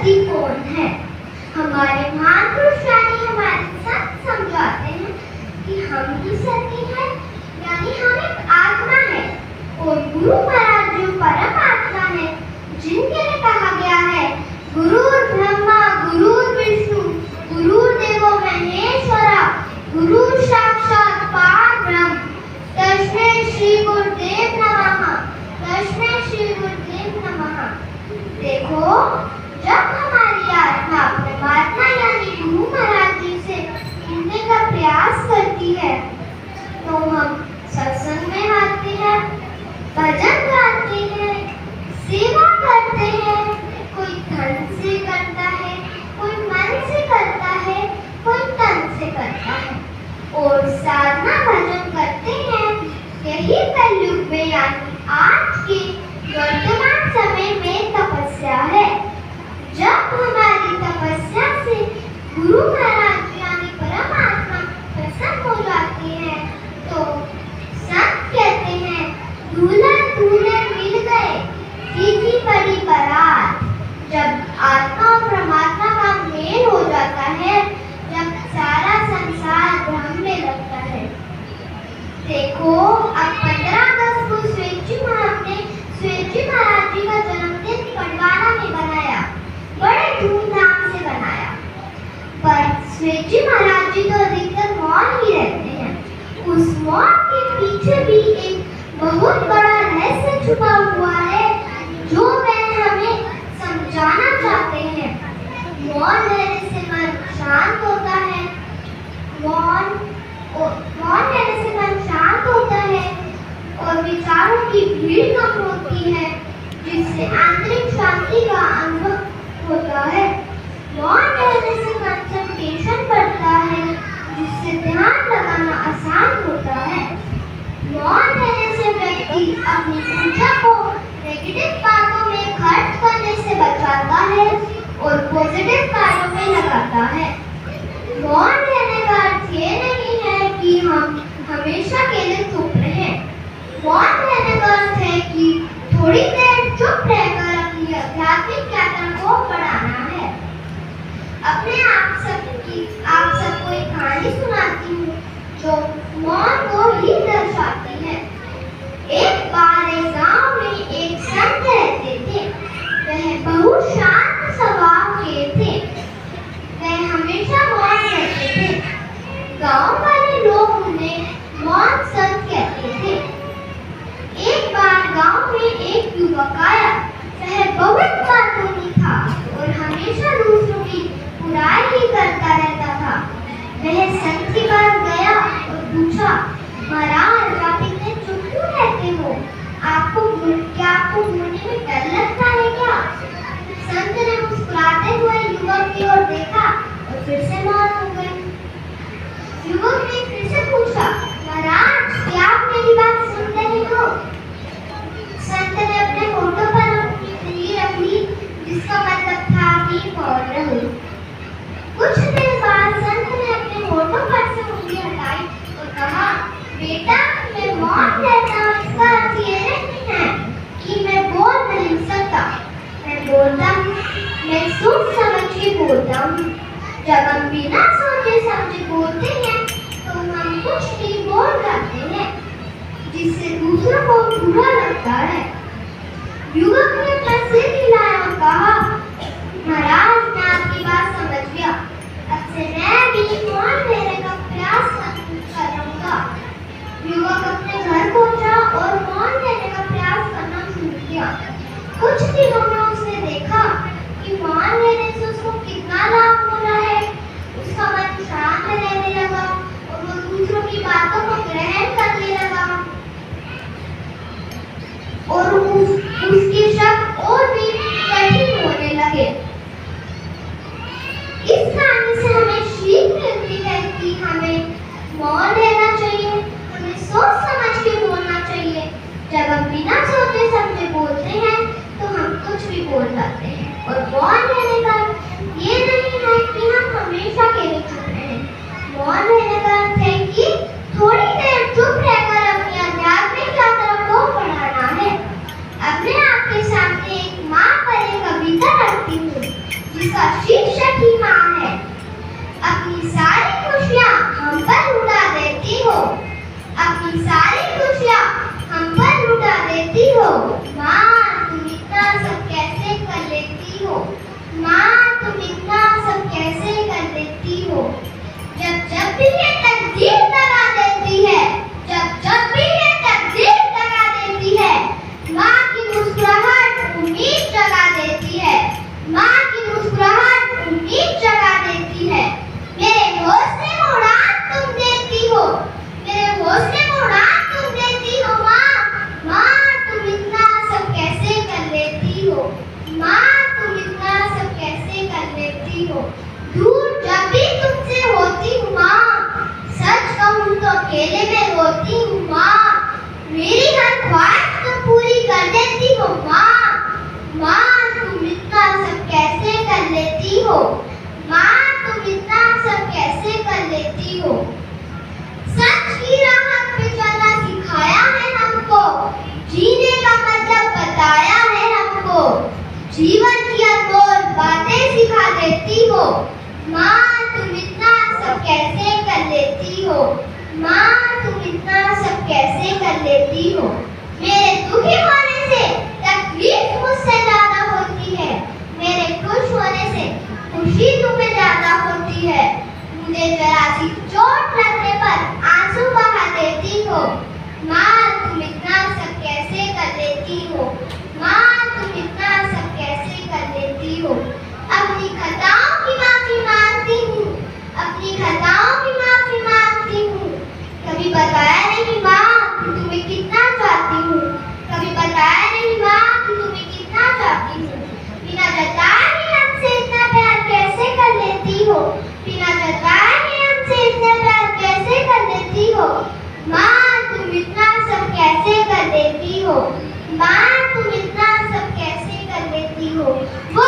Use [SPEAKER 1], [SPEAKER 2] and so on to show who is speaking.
[SPEAKER 1] सती कौन है? हमारे महान पुरुष यानी हमारे संत समझाते हैं कि हम ही सती हैं, यानी हम एक आत्मा है और गुरु महाराज जो परम आत्मा है, जिनके लिए कहा गया है गुरुर् ब्रह्मा गुरुर्विष्णु गुरुर्देवो महेश्वरा गुरु साक्षात परब्रह्म तस्मै श्री गुरुदेव नमः तस्मै श्री गुरुदेव नमः। देखो, जब हमारी आत्मा परमात्मा यानी गुरु महाराज जी से मिलने का प्रयास करती है तो हम सत्संग में आते हैं, भजन गाते हैं, सेवा करते हैं। कोई धन से करता है, कोई मन से करता है, कोई तन से करता है और साधना भजन करते हैं। यही कलयुग में यानी आज के वर्तमान समय में तपस्या है। जब हमारी तपस्या से गुरु महाराज यानी परमात्मा प्रसन्न हो जाते हैं तो संत कहते हैं दूल्हा दूल्हे मिल गए, सीधी पड़ी बारात। जब आत्मा और परमात्मा का मेल हो जाता है, जब सारा संसार ब्रह्म में लगता है। देखो, अब 15 अगस्त को स्वेच्छी महाराज जी का जन्मदिन पडवाना में बनाया, बड़े धूमधाम से बनाया। पर स्वेच्छी महाराज जी तो अधिकतर मौन ही रहते हैं। उस मौन के पीछे भी एक बहुत बड़ा रहस्य छुपा हुआ है जो वह हमें समझाना चाहते हैं। मौन रहने से मन शांत होता है, मौन रहने से मन शांत होता है और विचारों की भीड़ कम होती है, जिससे आंतरिक शांति का अनुभव होता है। मौन रहने से कंसंट्रेशन बढ़ता है, जिससे ध्यान लगाना आसान होता है। मौन रहने से व्यक्ति अपनी ऊर्जा को नेगेटिव बातों में खर्च करने से बचाता है और पॉजिटिव कार्यों में लगाता है। मौन रहने का अर्थ ये नहीं है कि हम हमेशा के लिए चुप रहें। मौन रहने का अर्थ है कि थोड़ी देर चुप रहकर अपनी आध्यात्मिक यात्रा को बढ़ाना है। अपने आप सबको एक कहानी सुनाती हूँ जो मौन को ही दर्शाती है। एक बार एक गांव में एक संत रहते थे। वह बहुत शांत स्वभाव के थे। वह हमेशा मौन रहते थे। गांव वाले लोग उन्हें मौन संत कहते थे। एक बार गांव में एक युवक आया। वह बहुत बातूनी था और हमेशा दूसरों की बुराई ही करता रहता था। वह संत के पास गया और पूछा, महाराज आप इतने चुप क्यों रहते हो? आपको बोलने में डर लगता है क्या? संत ने मुस्कुराते हुए युवक की ओर देखा और फिर से मौन हो गए। युवक ने फिर से पूछा, महाराज क्या आप मेरी बात सुन रहे हो? संत ने अपने होठों पर अपनी उंगली रख ली, जिसका मतलब था कि मौन रहो। कुछ देर बाद संत ने अपने होठों पर से उंगली हटाई और कहा, बेटा मैं मौन रहता हूँ इसका अर्थ ये नहीं है कि मैं बोल नहीं सकता। मैं बोलता हूँ, मैं सोच समझ के बोलता हूँ। जब हम बिना सोचे समझे बोलते हैं तो हम कुछ भी बोल जाते हैं जिससे दूसरों को बुरा लगता है। युवक ने अपना सिर हिलाया और कहा, महाराज मैं आपकी बात समझ गया। अब से मैं भी मौन रहने का प्रयास करूंगा। युवक अपने घर पहुंचा और मौन रहने का प्रयास करना शुरू किया। कुछ दिनों में उसने देखा कि मौन रहने से उसको कितना लाभ हो रहा है। उसका मन शांत रहने लगा और वो दूसरों की बातों को ग्रहण करने लगा और उसके शब्द और भी कठिन होने लगे। इस कहानी से हमें सीख मिलती है कि हमें मौन रहना चाहिए, हमें सोच समझ के बोलना चाहिए। जब हम बिना सोचे समझे बोलते हैं तो हम कुछ भी बोल जाते हैं। और मौन रहने का ये नहीं है कि हम हमेशा के लिए चुप रहें। मौन रहने का अर्थ है कि थोड़ी देर चुप रहकर अपनी आध्यात्मिक यात्रा को बढ़ाना है। अपने आप के सामने एक माँ पर एक कविता रखती हूँ जिसका शीर्षक ही माँ है। अपनी सारी खुशियाँ हम पर लुटा देती हो, अपनी सारी खुशियाँ हम पर लुटा देती हो। माँ तुम इतना सब कैसे कर लेती हो, माँ तुम इतना सब कैसे कर लेती हो। जब जब भी ये तकदीर दगा देती है, जब जब भी ये तकदीर दगा देती है, माँ की मुस्कुराहट उम्मीद जगा देती है, माँ की मुस्कुराहट उम्मीद जगा देती है। मेरे हौसले को उड़ान तुम देती हो, मेरे हौसले को उड़ान तुम देती हो। माँ तुम इतना सब कैसे कर लेती हो, माँ तुम इतना सब कैसे कर लेती हो। दूर जब भी तुमसे होती हूँ माँ, सच कहूँ तो अकेले में रोती हूँ माँ। मेरी हर ख्वाहिश तुम पूरी कर देती हो माँ तुम इतना सब कैसे कर लेती हो, माँ तुम इतना सब कैसे कर लेती हो। सच की राह पे चलना सिखाया है हमको, जीने का मतलब बताया है हमको, जीवन की अनमोल बातें सिखा देती हो। माँ तुम इतना सब कैसे कर लेती हो, माँ तुम इतना सब कैसे कर लेती हो। मेरे दुखी होने से तकलीफ मुझसे ज्यादा होती है, मेरे खुश होने से खुशी तुम्हें ज्यादा होती है। मुझे जरा सी चोट लगने पर आंसू बहा देती हो। माँ तुम इतना सब कैसे कर लेती हो, माँ तुम इतना सब कैसे कर लेती हो। अपनी खताओं की माफी मांगती हूँ, अपनी खताओं की माफी मांगती हूँ। कभी बताया नहीं माँ कि तुम्हें कितना चाहती हूँ, कभी बताया नहीं माँ कि तुम्हें कितना चाहती हूँ। बिना जताए ही हमसे इतना प्यार कैसे कर लेती हो, बिना जताए ही हमसे इतना प्यार कैसे कर लेती हो। माँ तुम इतना सब कैसे कर लेती हो, माँ तुम इतना सब कैसे कर लेती हो। वो